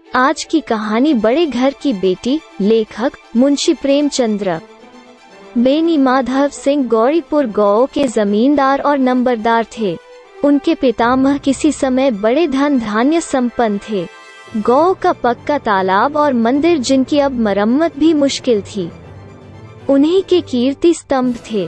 आज की कहानी बड़े घर की बेटी, लेखक मुंशी प्रेमचंद्र। बेनी माधव सिंह गौरीपुर गांव के जमींदार और नंबरदार थे। उनके पितामह किसी समय बड़े धन धान्य संपन्न थे। गांव का पक्का तालाब और मंदिर जिनकी अब मरम्मत भी मुश्किल थी, उन्हीं के कीर्ति स्तंभ थे।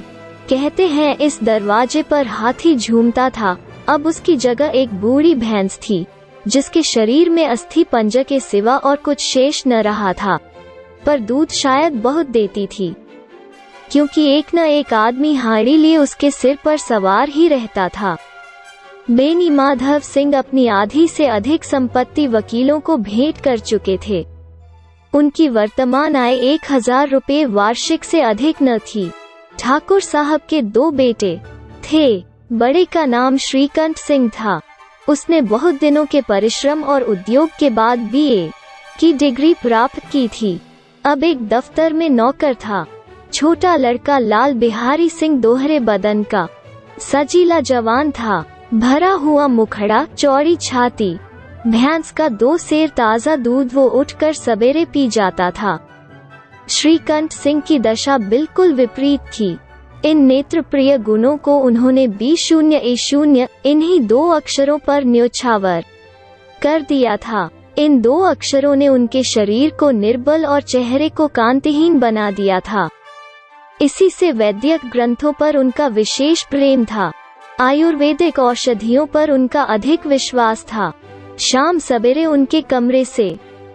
कहते हैं इस दरवाजे पर हाथी झूमता था। अब उसकी जगह एक बूढ़ी भैंस थी, जिसके शरीर में अस्थि पंजर के सिवा और कुछ शेष न रहा था, पर दूध शायद बहुत देती थी, क्योंकि एक न एक आदमी हाड़ी लिए उसके सिर पर सवार ही रहता था। बेनी माधव सिंह अपनी आधी से अधिक संपत्ति वकीलों को भेंट कर चुके थे। उनकी वर्तमान आय 1000 रुपये वार्षिक से अधिक न थी। ठाकुर साहब के 2 बेटे थे। बड़े का नाम श्रीकंठ सिंह था। उसने बहुत दिनों के परिश्रम और उद्योग के बाद बीए की डिग्री प्राप्त की थी। अब एक दफ्तर में नौकर था। छोटा लड़का लाल बिहारी सिंह दोहरे बदन का सजीला जवान था। भरा हुआ मुखड़ा, चौड़ी छाती, भैंस का 2 सेर ताज़ा दूध वो उठकर सवेरे पी जाता था। श्रीकंठ सिंह की दशा बिल्कुल विपरीत थी। इन नेत्रप्रिय गुणों को उन्होंने B0A0 इन्हीं 2 अक्षरों पर न्योछावर कर दिया था। इन 2 अक्षरों ने उनके शरीर को निर्बल और चेहरे को कांतिहीन बना दिया था। इसी से वैद्यक ग्रंथों पर उनका विशेष प्रेम था। आयुर्वेदिक औषधियों पर उनका अधिक विश्वास था। शाम सवेरे उनके कमरे से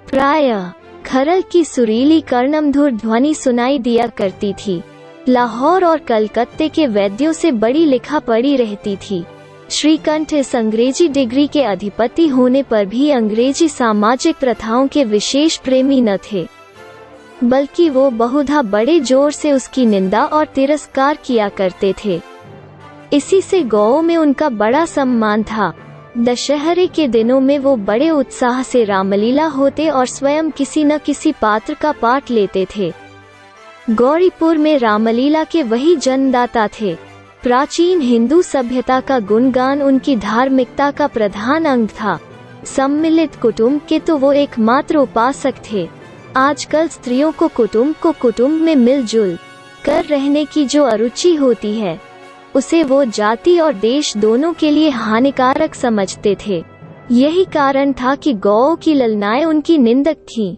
प्रायः खरल की सुरीली कर्णमधुर ध्वनि सुनाई दिया करती थी। लाहौर और कलकत्ते के वैद्यों से बड़ी लिखा पड़ी रहती थी। श्रीकंठ इस अंग्रेजी डिग्री के अधिपति होने पर भी अंग्रेजी सामाजिक प्रथाओं के विशेष प्रेमी न थे, बल्कि वो बहुधा बड़े जोर से उसकी निंदा और तिरस्कार किया करते थे। इसी से गाँव में उनका बड़ा सम्मान था। दशहरे के दिनों में वो बड़े उत्साह से रामलीला होते और स्वयं किसी न किसी पात्र का पाठ लेते थे। गौरीपुर में रामलीला के वही जन्मदाता थे। प्राचीन हिंदू सभ्यता का गुणगान उनकी धार्मिकता का प्रधान अंग था। सम्मिलित कुटुंब के तो वो एकमात्र उपासक थे। आजकल स्त्रियों को कुटुंब में मिलजुल कर रहने की जो अरुचि होती है, उसे वो जाति और देश दोनों के लिए हानिकारक समझते थे। यही कारण था कि गौ की ललनाएं उनकी निंदक थीं।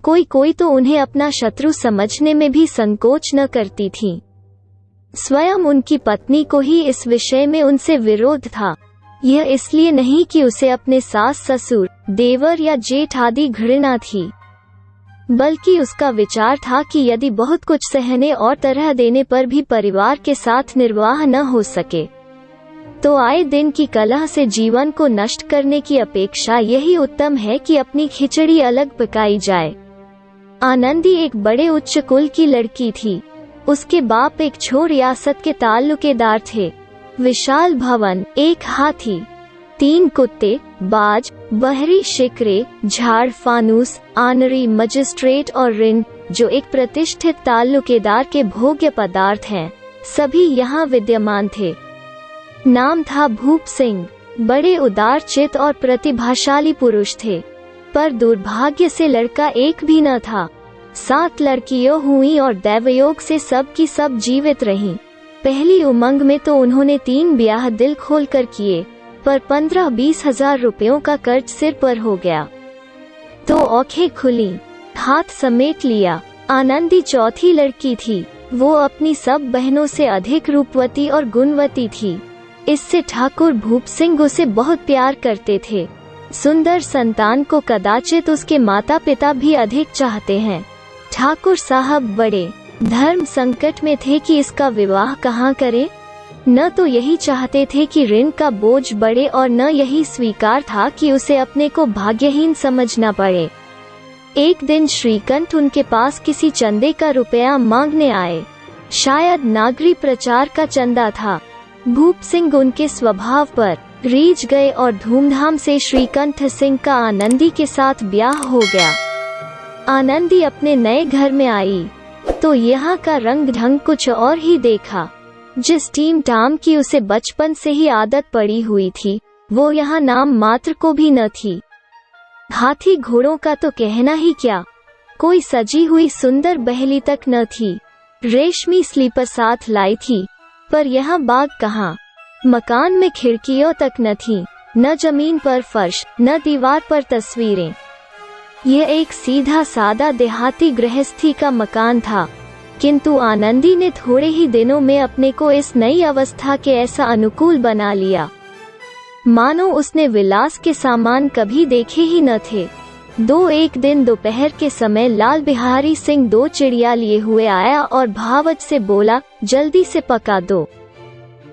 कोई तो उन्हें अपना शत्रु समझने में भी संकोच न करती थीं। स्वयं उनकी पत्नी को ही इस विषय में उनसे विरोध था। यह इसलिए नहीं कि उसे अपने सास ससुर, देवर या जेठ आदि घृणा थी, बल्कि उसका विचार था कि यदि बहुत कुछ सहने और तरह देने पर भी परिवार के साथ निर्वाह न हो सके, तो आए दिन की कलह से जीवन को नष्ट करने की अपेक्षा यही उत्तम है कि अपनी खिचड़ी अलग पकाई जाए। आनंदी एक बड़े उच्च कुल की लड़की थी। उसके बाप एक छोर रियासत के ताल्लुकेदार थे। विशाल भवन, एक हाथी, 3 कुत्ते, बाज, बहरी शिकरे, झाड़ फानूस, आनरी मजिस्ट्रेट और ऋण, जो एक प्रतिष्ठित ताल्लुकेदार के भोग्य पदार्थ हैं, सभी यहाँ विद्यमान थे। नाम था भूप सिंह। बड़े उदार चित्त और प्रतिभाशाली पुरुष थे, पर दुर्भाग्य से लड़का एक भी न था। 7 लड़कियों हुई और दैवयोग से सब की सब जीवित रहीं। पहली उमंग में तो उन्होंने 3 ब्याह दिल खोल कर किए, पर 15-20 हजार रुपयों का कर्ज सिर पर हो गया, तो औखें खुली, हाथ समेट लिया। आनंदी चौथी लड़की थी। वो अपनी सब बहनों से अधिक रूपवती और गुणवती थी। इससे ठाकुर भूप सिंह उसे बहुत प्यार करते थे। सुंदर संतान को कदाचित उसके माता पिता भी अधिक चाहते हैं। ठाकुर साहब बड़े धर्म संकट में थे कि इसका विवाह कहाँ करें। न तो यही चाहते थे कि ऋण का बोझ बढ़े, और न यही स्वीकार था कि उसे अपने को भाग्यहीन समझना पड़े। एक दिन श्रीकंठ उनके पास किसी चंदे का रुपया मांगने आए। शायद नागरी प्रचार का चंदा था। भूप सिंह उनके स्वभाव पर रीझ गए और धूमधाम से श्रीकंठ सिंह का आनंदी के साथ ब्याह हो गया। आनंदी अपने नए घर में आई तो यहाँ का रंग ढंग कुछ और ही देखा। जिस टीम टाम की उसे बचपन से ही आदत पड़ी हुई थी, वो यहाँ नाम मात्र को भी न थी। हाथी घोड़ों का तो कहना ही क्या, कोई सजी हुई सुंदर बहेली तक न थी। रेशमी स्लीपर साथ लाई थी, पर यहाँ बाग कहाँ। मकान में खिड़कियों तक न थी, न जमीन पर फर्श, न दीवार पर तस्वीरें। यह एक सीधा सादा देहाती गृहस्थी का मकान था, किंतु आनंदी ने थोड़े ही दिनों में अपने को इस नई अवस्था के ऐसा अनुकूल बना लिया, मानो उसने विलास के सामान कभी देखे ही न थे। एक दिन दोपहर के समय लाल बिहारी सिंह 2 चिड़िया लिए हुए आया और भावज से बोला, जल्दी से पका दो,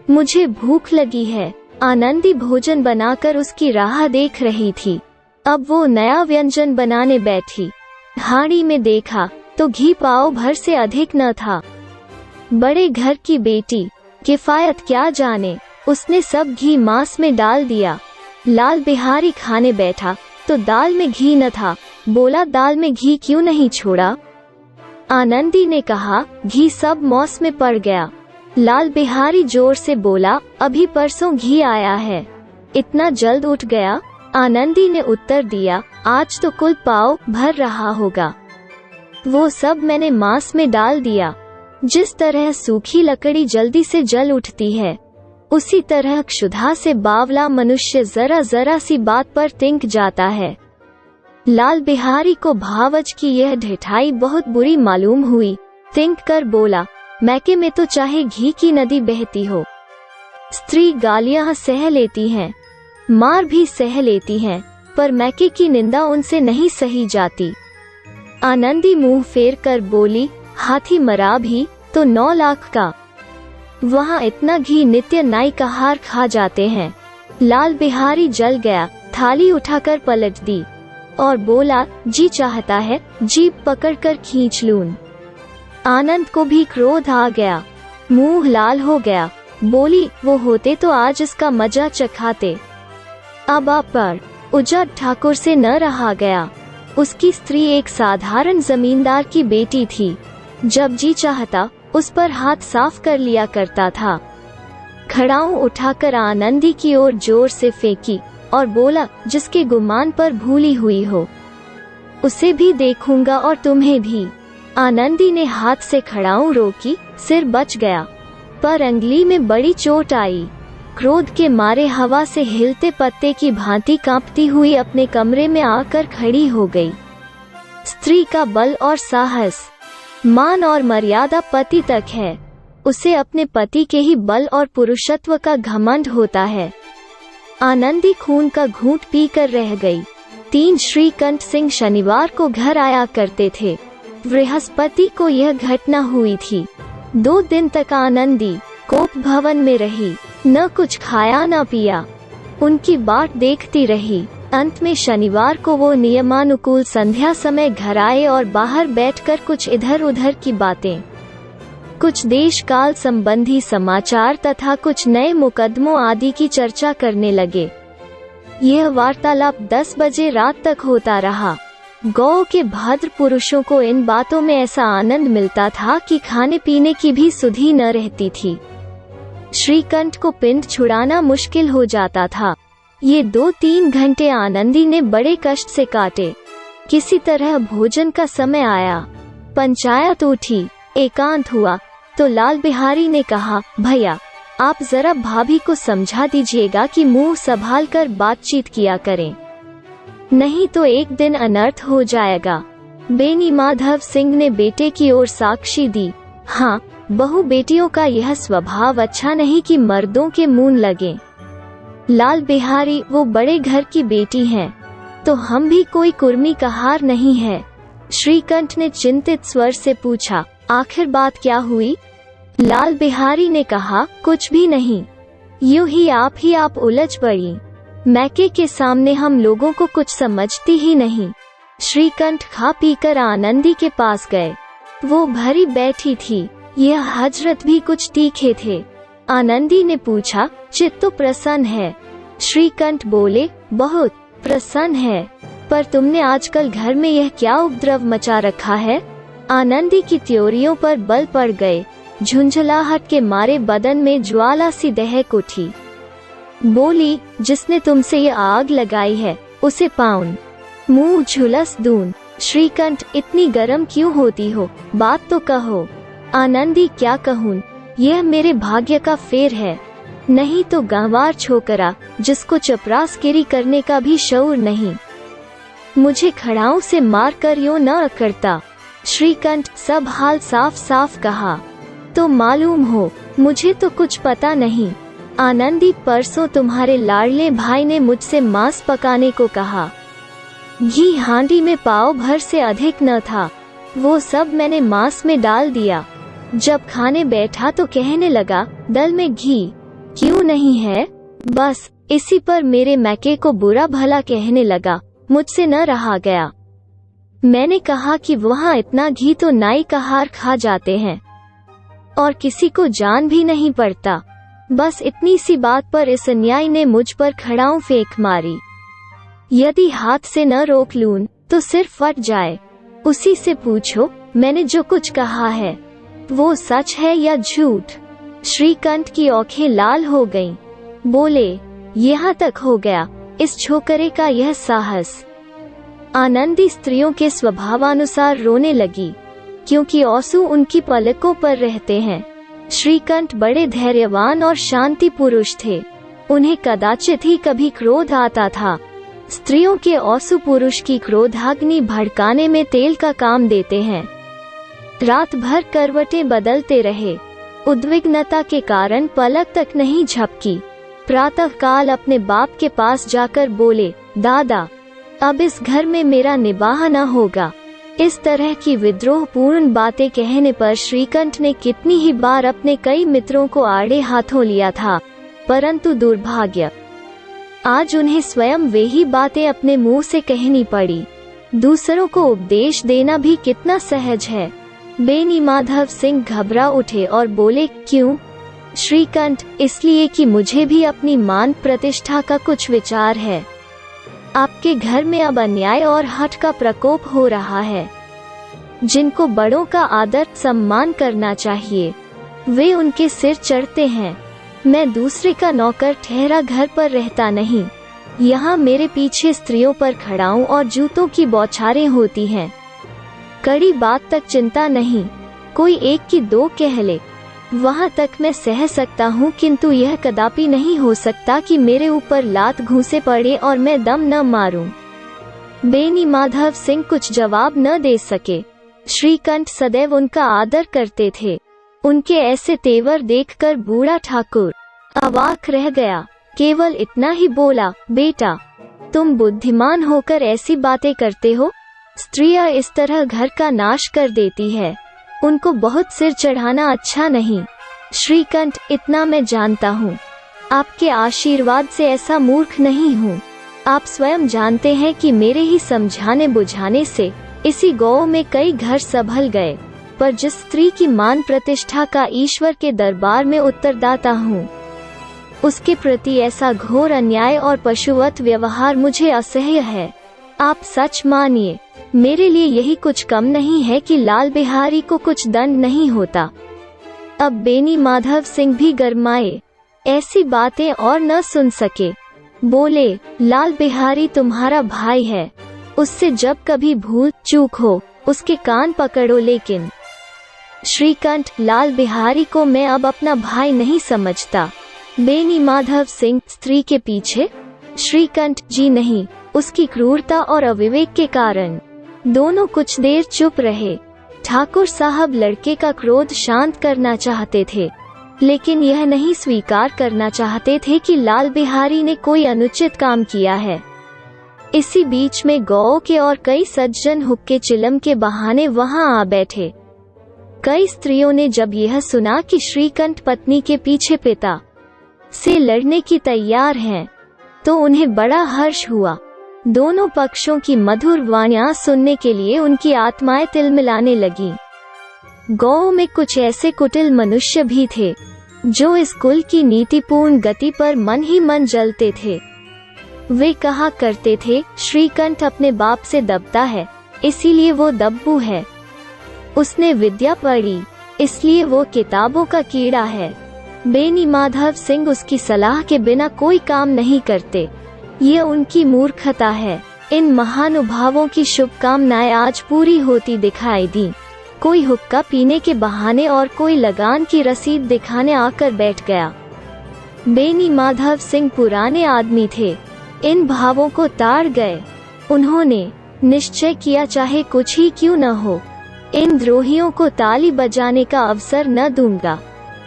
मुझे भूख लगी है। आनंदी भोजन बनाकर उसकी राह देख रही थी। अब वो नया व्यंजन बनाने बैठी। हांडी में देखा तो घी पाव भर से अधिक न था। बड़े घर की बेटी, किफायत क्या जाने, उसने सब घी मांस में डाल दिया। लाल बिहारी खाने बैठा तो दाल में घी न था। बोला, दाल में घी क्यों नहीं छोड़ा? आनंदी ने कहा, घी सब मौस में पड़ गया। लाल बिहारी जोर से बोला, अभी परसों घी आया है, इतना जल्द उठ गया? आनंदी ने उत्तर दिया, आज तो कुल पाव भर रहा होगा, वो सब मैंने मांस में डाल दिया। जिस तरह सूखी लकड़ी जल्दी से जल उठती है, उसी तरह क्षुधा से बावला मनुष्य जरा जरा सी बात पर तिनक जाता है। लाल बिहारी को भावज की यह ढिठाई बहुत बुरी मालूम हुई। तिनक कर बोला, मैके में तो चाहे घी की नदी बहती हो, स्त्री गालियां सह लेती हैं, मार भी सह लेती हैं, पर मैके की निंदा उनसे नहीं सही जाती। आनंदी मुंह फेर कर बोली, हाथी मरा भी तो 9 लाख का, वहाँ इतना घी नित्य नाई का हार खा जाते हैं। लाल बिहारी जल गया, थाली उठाकर पलट दी और बोला, जी चाहता है जीभ पकड़कर खींच लूं। आनंद को भी क्रोध आ गया, मुंह लाल हो गया। बोली, वो होते तो आज इसका मजा चखाते। अब आप पर उजड़ ठाकुर से न रहा गया। उसकी स्त्री एक साधारण जमींदार की बेटी थी। जब जी चाहता उस पर हाथ साफ कर लिया करता था। खड़ाऊ उठाकर आनंदी की ओर जोर से फेंकी और बोला, जिसके गुमान पर भूली हुई हो उसे भी देखूंगा और तुम्हें भी। आनंदी ने हाथ से खड़ाऊ रोकी, सिर बच गया, पर अंगली में बड़ी चोट आई। क्रोध के मारे हवा से हिलते पत्ते की भांति कांपती हुई अपने कमरे में आकर खड़ी हो गई। स्त्री का बल और साहस, मान और मर्यादा पति तक है। उसे अपने पति के ही बल और पुरुषत्व का घमंड होता है। आनंदी खून का घूंट पीकर रह गई। 3 श्रीकंठ सिंह शनिवार को घर आया करते थे। बृहस्पति को यह घटना हुई थी। 2 दिन तक आनंदी कोप भवन में रही, न कुछ खाया न पिया, उनकी बाट देखती रही। अंत में शनिवार को वो नियमानुकूल संध्या समय घर आए और बाहर बैठकर कुछ इधर उधर की बातें, कुछ देश काल संबंधी समाचार तथा कुछ नए मुकदमों आदि की चर्चा करने लगे। यह वार्तालाप 10 बजे रात तक होता रहा। गौ के भद्र पुरुषों को इन बातों में ऐसा आनंद मिलता था कि खाने पीने की भी सुधि न रहती थी। श्रीकंठ को पिंड छुड़ाना मुश्किल हो जाता था। ये 2-3 घंटे आनंदी ने बड़े कष्ट से काटे। किसी तरह भोजन का समय आया, पंचायत उठी, एकांत हुआ तो लाल बिहारी ने कहा, भैया आप जरा भाभी को समझा दीजिएगा कि मुंह संभाल कर बातचीत किया करें, नहीं तो एक दिन अनर्थ हो जाएगा। बेनी माधव सिंह ने बेटे की ओर साक्षी दी, हाँ, बहु बेटियों का यह स्वभाव अच्छा नहीं कि मर्दों के मून लगे। लाल बिहारी, वो बड़े घर की बेटी हैं, तो हम भी कोई कुर्मी का हार नहीं है। श्रीकंठ ने चिंतित स्वर से पूछा, आखिर बात क्या हुई? लाल बिहारी ने कहा, कुछ भी नहीं, यूं ही आप उलझ पड़ी। मैके के सामने हम लोगों को कुछ समझती ही नहीं। श्रीकंठ खा पीकर आनंदी के पास गए। वो भरी बैठी थी, यह हजरत भी कुछ तीखे थे। आनंदी ने पूछा, चित्त तो प्रसन्न है? श्रीकंठ बोले, बहुत प्रसन्न है, पर तुमने आजकल घर में यह क्या उपद्रव मचा रखा है? आनंदी की त्योरियों पर बल पड़ गए। झुंझलाहट के मारे बदन में ज्वाला सी दहक उठी। बोली, जिसने तुमसे ये आग लगाई है उसे पाऊं। मुंह झुलस दून। श्रीकंठ, इतनी गर्म क्यों होती हो, बात तो कहो। आनंदी, क्या कहूँ, यह मेरे भाग्य का फेर है, नहीं तो गंवार छोकरा जिसको चपरासगिरी करने का भी शऊर नहीं, मुझे खड़ाऊ से मार कर यूं न अकड़ता। श्रीकंठ, सब हाल साफ साफ कहा तो मालूम हो, मुझे तो कुछ पता नहीं। आनंदी, परसों तुम्हारे लाडले भाई ने मुझसे मांस पकाने को कहा, घी हांडी में पाव भर से अधिक न था, वो सब मैंने मांस में डाल दिया। जब खाने बैठा तो कहने लगा, दल में घी क्यों नहीं है। बस इसी पर मेरे मैके को बुरा भला कहने लगा, मुझसे न रहा गया। मैंने कहा कि वहाँ इतना घी तो नाई का हार खा जाते हैं और किसी को जान भी नहीं पड़ता। बस इतनी सी बात पर इस अन्यायी ने मुझ पर खड़ाऊ फेंक मारी। यदि हाथ से न रोक लूं तो सिर फट जाए। उसी से पूछो, मैंने जो कुछ कहा है वो सच है या झूठ। श्रीकंठ की आंखें लाल हो गईं। बोले, यहाँ तक हो गया इस छोकरे का यह साहस। आनंदी स्त्रियों के स्वभावानुसार रोने लगी, क्योंकि आंसू उनकी पलकों पर रहते हैं। श्रीकंठ बड़े धैर्यवान और शांति पुरुष थे, उन्हें कदाचित ही कभी क्रोध आता था। स्त्रियों के आंसू पुरुष की क्रोधाग्नि भड़काने में तेल का काम देते हैं। रात भर करवटें बदलते रहे, उद्विग्नता के कारण पलक तक नहीं झपकी। प्रातः काल अपने बाप के पास जाकर बोले, दादा, अब इस घर में मेरा निवाह न होगा। इस तरह की विद्रोहपूर्ण बातें कहने पर श्रीकंठ ने कितनी ही बार अपने कई मित्रों को आड़े हाथों लिया था, परंतु दुर्भाग्य, आज उन्हें स्वयं वे ही बातें अपने मुंह से कहनी पड़ी। दूसरों को उपदेश देना भी कितना सहज है। बेनी माधव सिंह घबरा उठे और बोले, क्यों? श्रीकंठ, इसलिए कि मुझे भी अपनी मान प्रतिष्ठा का कुछ विचार है। आपके घर में अब अन्याय और हठ का प्रकोप हो रहा है। जिनको बड़ों का आदर सम्मान करना चाहिए, वे उनके सिर चढ़ते हैं। मैं दूसरे का नौकर ठहरा घर पर रहता नहीं। यहाँ मेरे पीछे स्त्रियों पर खड़ाऊं और जूतों की बौछारें होती हैं। कड़ी बात तक चिंता नहीं, कोई एक की दो कह ले, वहाँ तक मैं सह सकता हूँ, किंतु यह कदापि नहीं हो सकता कि मेरे ऊपर लात घूंसे पड़े और मैं दम न मारूं। बेनी माधव सिंह कुछ जवाब न दे सके। श्रीकंठ सदैव उनका आदर करते थे। उनके ऐसे तेवर देखकर बूढ़ा ठाकुर अवाक रह गया। केवल इतना ही बोला, बेटा, तुम बुद्धिमान होकर ऐसी बातें करते हो? स्त्रियां इस तरह घर का नाश कर देती है, उनको बहुत सिर चढ़ाना अच्छा नहीं। श्रीकंठ, इतना मैं जानता हूँ, आपके आशीर्वाद से ऐसा मूर्ख नहीं हूँ। आप स्वयं जानते हैं कि मेरे ही समझाने बुझाने से इसी गांव में कई घर संभल गए, पर जिस स्त्री की मान प्रतिष्ठा का ईश्वर के दरबार में उत्तरदाता हूँ, उसके प्रति ऐसा घोर अन्याय और पशुवत व्यवहार मुझे असह्य है। आप सच मानिए, मेरे लिए यही कुछ कम नहीं है कि लाल बिहारी को कुछ दंड नहीं होता। अब बेनी माधव सिंह भी गरमाए, ऐसी बातें और न सुन सके। बोले, लाल बिहारी तुम्हारा भाई है, उससे जब कभी भूल चूक हो उसके कान पकड़ो। लेकिन श्रीकंठ, लाल बिहारी को मैं अब अपना भाई नहीं समझता। बेनी माधव सिंह स्त्री के पीछे? श्रीकंठ, जी नहीं, उसकी क्रूरता और अविवेक के कारण। दोनों कुछ देर चुप रहे। ठाकुर साहब लड़के का क्रोध शांत करना चाहते थे, लेकिन यह नहीं स्वीकार करना चाहते थे कि लाल बिहारी ने कोई अनुचित काम किया है। इसी बीच में गांव के और कई सज्जन हुक्के चिलम के बहाने वहां आ बैठे। कई स्त्रियों ने जब यह सुना कि श्रीकंठ पत्नी के पीछे पिता से लड़ने की तैयार हैं, तो उन्हें बड़ा हर्ष हुआ। दोनों पक्षों की मधुर वाणियां सुनने के लिए उनकी आत्माएं तिलमिलाने लगी। गांव में कुछ ऐसे कुटिल मनुष्य भी थे जो इस कुल की नीतिपूर्ण गति पर मन ही मन जलते थे। वे कहा करते थे, श्रीकंठ अपने बाप से दबता है, इसीलिए वो दब्बू है। उसने विद्या पढ़ी, इसलिए वो किताबों का कीड़ा है। बेनी माधव सिंह उसकी सलाह के बिना कोई काम नहीं करते, ये उनकी मूर्खता है। इन महानुभावों की शुभकामनाएं आज पूरी होती दिखाई दी। कोई हुक्का पीने के बहाने और कोई लगान की रसीद दिखाने आकर बैठ गया। बेनी माधव सिंह पुराने आदमी थे, इन भावों को ताड़ गए। उन्होंने निश्चय किया चाहे कुछ ही क्यों न हो, इन द्रोहियों को ताली बजाने का अवसर न दूंगा।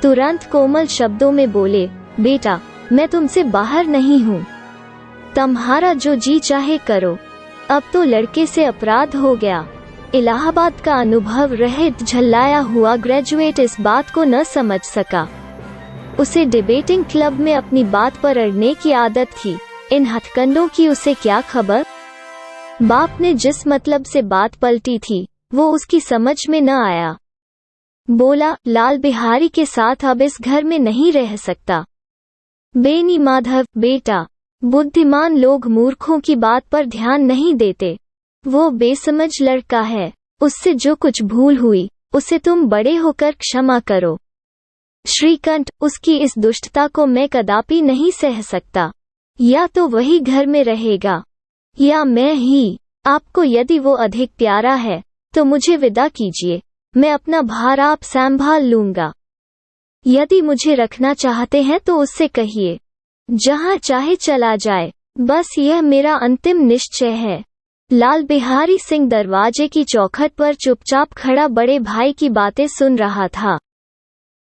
तुरंत कोमल शब्दों में बोले, बेटा मैं तुमसे बाहर नहीं हूँ, तुम्हारा जो जी चाहे करो। अब तो लड़के से अपराध हो गया। इलाहाबाद का अनुभव रहित झल्लाया हुआ ग्रेजुएट इस बात को न समझ सका। उसे डिबेटिंग क्लब में अपनी बात पर अड़ने की आदत थी, इन हथकंडों की उसे क्या खबर। बाप ने जिस मतलब से बात पलटी थी वो उसकी समझ में न आया। बोला, लाल बिहारी के साथ अब इस घर में नहीं रह सकता। बेनी माधव, बेटा बुद्धिमान लोग मूर्खों की बात पर ध्यान नहीं देते। वो बेसमझ लड़का है, उससे जो कुछ भूल हुई उसे तुम बड़े होकर क्षमा करो। श्रीकंठ, उसकी इस दुष्टता को मैं कदापि नहीं सह सकता। या तो वही घर में रहेगा या मैं ही। आपको यदि वो अधिक प्यारा है तो मुझे विदा कीजिए, मैं अपना भार आप संभाल लूंगा। यदि मुझे रखना चाहते हैं तो उससे कहिए जहां चाहे चला जाए, बस यह मेरा अंतिम निश्चय है। लाल बिहारी सिंह दरवाजे की चौखट पर चुपचाप खड़ा बड़े भाई की बातें सुन रहा था।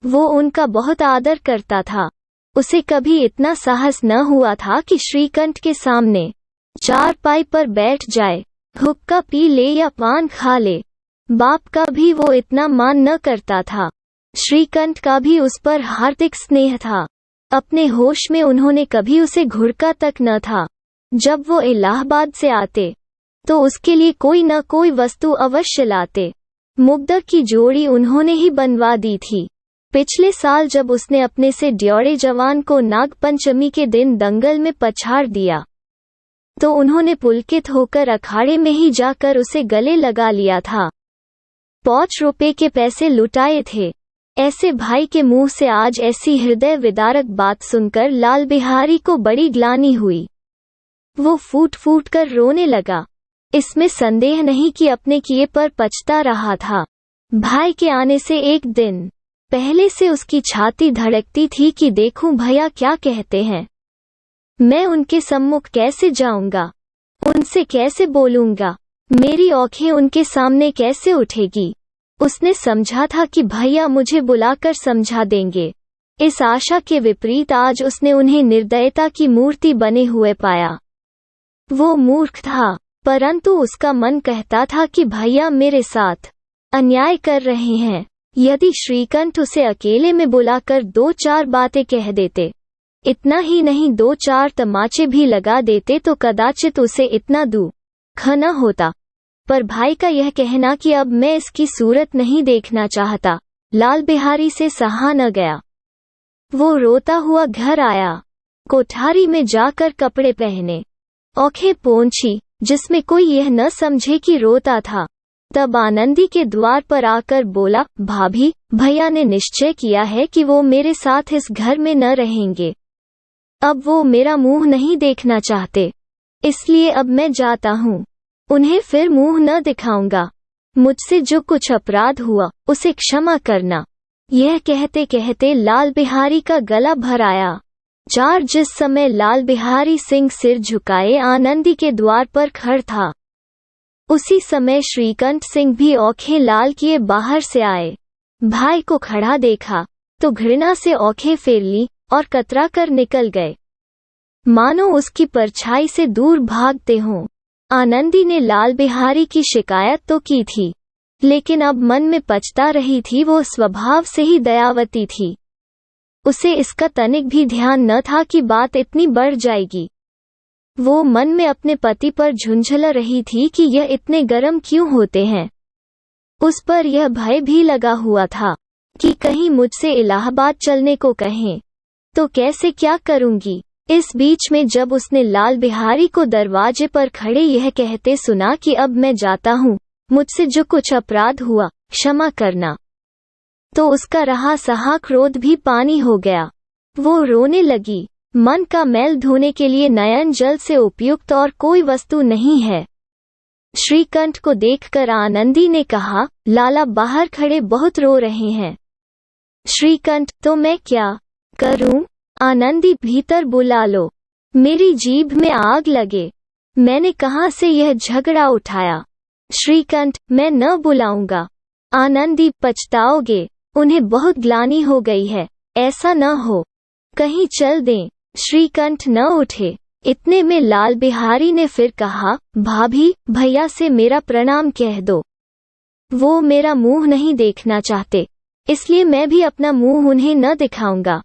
वो उनका बहुत आदर करता था। उसे कभी इतना साहस न हुआ था कि श्रीकंठ के सामने चारपाई पर बैठ जाए, हुक्का पी ले या पान खा ले। बाप का भी वो इतना मान न करता था। श्रीकंठ का भी उस पर हार्दिक स्नेह था। अपने होश में उन्होंने कभी उसे घुड़का तक न था। जब वो इलाहाबाद से आते तो उसके लिए कोई न कोई वस्तु अवश्य लाते। मुग्धा की जोड़ी उन्होंने ही बनवा दी थी। पिछले साल जब उसने अपने से ड्योड़े जवान को नाग पंचमी के दिन दंगल में पछाड़ दिया तो उन्होंने पुलकित होकर अखाड़े में ही जाकर उसे गले लगा लिया था। 5 रुपए के पैसे लुटाए थे। ऐसे भाई के मुंह से आज ऐसी हृदय विदारक बात सुनकर लाल बिहारी को बड़ी ग्लानि हुई। वो फूट फूट कर रोने लगा। इसमें संदेह नहीं कि अपने किए पर पछता रहा था। भाई के आने से एक दिन पहले से उसकी छाती धड़कती थी कि देखूं भैया क्या कहते हैं। मैं उनके सम्मुख कैसे जाऊंगा, उनसे कैसे बोलूंगा, मेरी आंखें उनके सामने कैसे उठेगी। उसने समझा था कि भैया मुझे बुलाकर समझा देंगे। इस आशा के विपरीत आज उसने उन्हें निर्दयता की मूर्ति बने हुए पाया। वो मूर्ख था, परंतु उसका मन कहता था कि भैया मेरे साथ अन्याय कर रहे हैं। यदि श्रीकंठ उसे अकेले में बुलाकर 2-4 बातें कह देते, इतना ही नहीं 2-4 तमाचे भी लगा देते तो कदाचित उसे इतना दुख न होता। पर भाई का यह कहना कि अब मैं इसकी सूरत नहीं देखना चाहता, लाल बिहारी से सहा न गया। वो रोता हुआ घर आया। कोठारी में जाकर कपड़े पहने, आंखें पोंछी जिसमें कोई यह न समझे कि रोता था। तब आनंदी के द्वार पर आकर बोला, भाभी भैया ने निश्चय किया है कि वो मेरे साथ इस घर में न रहेंगे। अब वो मेरा मुंह नहीं देखना चाहते, इसलिए अब मैं जाता हूँ। उन्हें फिर मुंह न दिखाऊंगा। मुझसे जो कुछ अपराध हुआ उसे क्षमा करना। यह कहते कहते लाल बिहारी का गला भर आया। जिस समय लाल बिहारी सिंह सिर झुकाए आनंदी के द्वार पर खड़ा था, उसी समय श्रीकंठ सिंह भी आंखें लाल किए बाहर से आए। भाई को खड़ा देखा तो घृणा से आंखें फेर ली और कतरा कर निकल गए, मानो उसकी परछाई से दूर भागते हों। आनंदी ने लाल बिहारी की शिकायत तो की थी, लेकिन अब मन में पछता रही थी। वो स्वभाव से ही दयावती थी। उसे इसका तनिक भी ध्यान न था कि बात इतनी बढ़ जाएगी। वो मन में अपने पति पर झुंझला रही थी कि यह इतने गर्म क्यों होते हैं। उस पर यह भय भी लगा हुआ था कि कहीं मुझसे इलाहाबाद चलने को कहें तो कैसे क्या करूंगी। इस बीच में जब उसने लाल बिहारी को दरवाजे पर खड़े यह कहते सुना कि अब मैं जाता हूँ, मुझसे जो कुछ अपराध हुआ क्षमा करना, तो उसका रहा सहा क्रोध भी पानी हो गया। वो रोने लगी। मन का मैल धोने के लिए नयन जल से उपयुक्त और कोई वस्तु नहीं है। श्रीकंठ को देखकर आनंदी ने कहा, लाला बाहर खड़े बहुत रो रहे हैं। श्रीकंठ, तो मैं क्या करूं? आनंदी, भीतर बुला लो, मेरी जीभ में आग लगे। मैंने कहां से यह झगड़ा उठाया? श्रीकंठ, मैं न बुलाऊंगा। आनंदी, पछताओगे, उन्हें बहुत ग्लानि हो गई है, ऐसा न हो, कहीं चल दें। श्रीकंठ न उठे। इतने में लाल बिहारी ने फिर कहा, भाभी, भैया से मेरा प्रणाम कह दो। वो मेरा मुंह नहीं देखना चाहते, इसलिए मैं भी अपना मुंह उन्हें न दिखाऊंगा।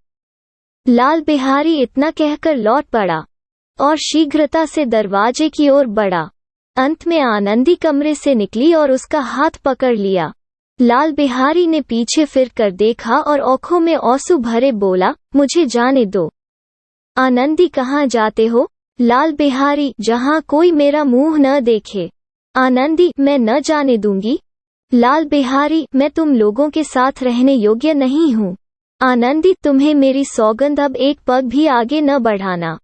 लाल बिहारी इतना कहकर लौट पड़ा और शीघ्रता से दरवाजे की ओर बढ़ा। अंत में आनंदी कमरे से निकली और उसका हाथ पकड़ लिया। लाल बिहारी ने पीछे फिर कर देखा और आंखों में आंसू भरे बोला, मुझे जाने दो। आनंदी, कहाँ जाते हो? लाल बिहारी, जहाँ कोई मेरा मुंह न देखे। आनंदी, मैं न जाने दूंगी। लाल बिहारी, मैं तुम लोगों के साथ रहने योग्य नहीं हूँ। आनंदी, तुम्हें मेरी सौगंध, अब एक पग भी आगे न बढ़ाना।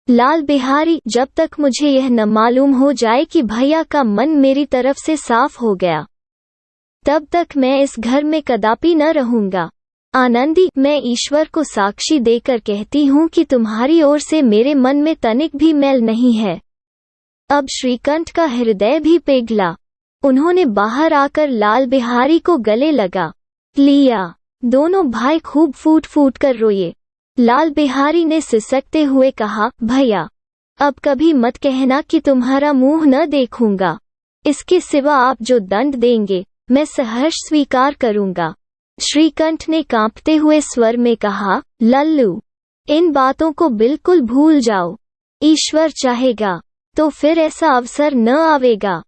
लाल बिहारी, जब तक मुझे यह न मालूम हो जाए कि भैया का मन मेरी तरफ से साफ हो गया, तब तक मैं इस घर में कदापि न रहूंगा। आनंदी, मैं ईश्वर को साक्षी देकर कहती हूँ कि तुम्हारी ओर से मेरे मन में तनिक भी मैल नहीं है। अब श्रीकंठ का हृदय भी पिघला। उन्होंने बाहर आकर लाल बिहारी को गले लगा लिया। दोनों भाई खूब फूट फूट कर रोए। लाल बिहारी ने सिसकते हुए कहा, भैया, अब कभी मत कहना कि तुम्हारा मुंह न देखूंगा। इसके सिवा आप जो दंड देंगे मैं सहर्ष स्वीकार करूंगा। श्रीकंठ ने कांपते हुए स्वर में कहा, लल्लू, इन बातों को बिल्कुल भूल जाओ। ईश्वर चाहेगा तो फिर ऐसा अवसर न आवेगा।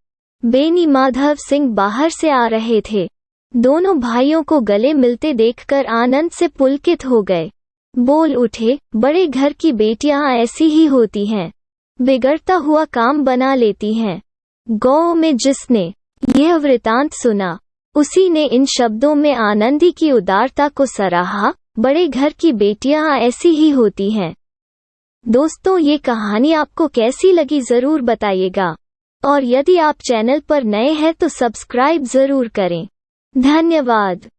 बेनी माधव सिंह बाहर से आ रहे थे। दोनों भाइयों को गले मिलते देखकर आनंद से पुलकित हो गए। बोल उठे, बड़े घर की बेटियां ऐसी ही होती हैं, बिगड़ता हुआ काम बना लेती हैं। गांव में जिसने यह वृतांत सुना, उसी ने इन शब्दों में आनंदी की उदारता को सराहा। बड़े घर की बेटियां ऐसी ही होती हैं। दोस्तों, ये कहानी आपको कैसी लगी जरूर बताइएगा, और यदि आप चैनल पर नए हैं तो सब्सक्राइब जरूर करें। धन्यवाद।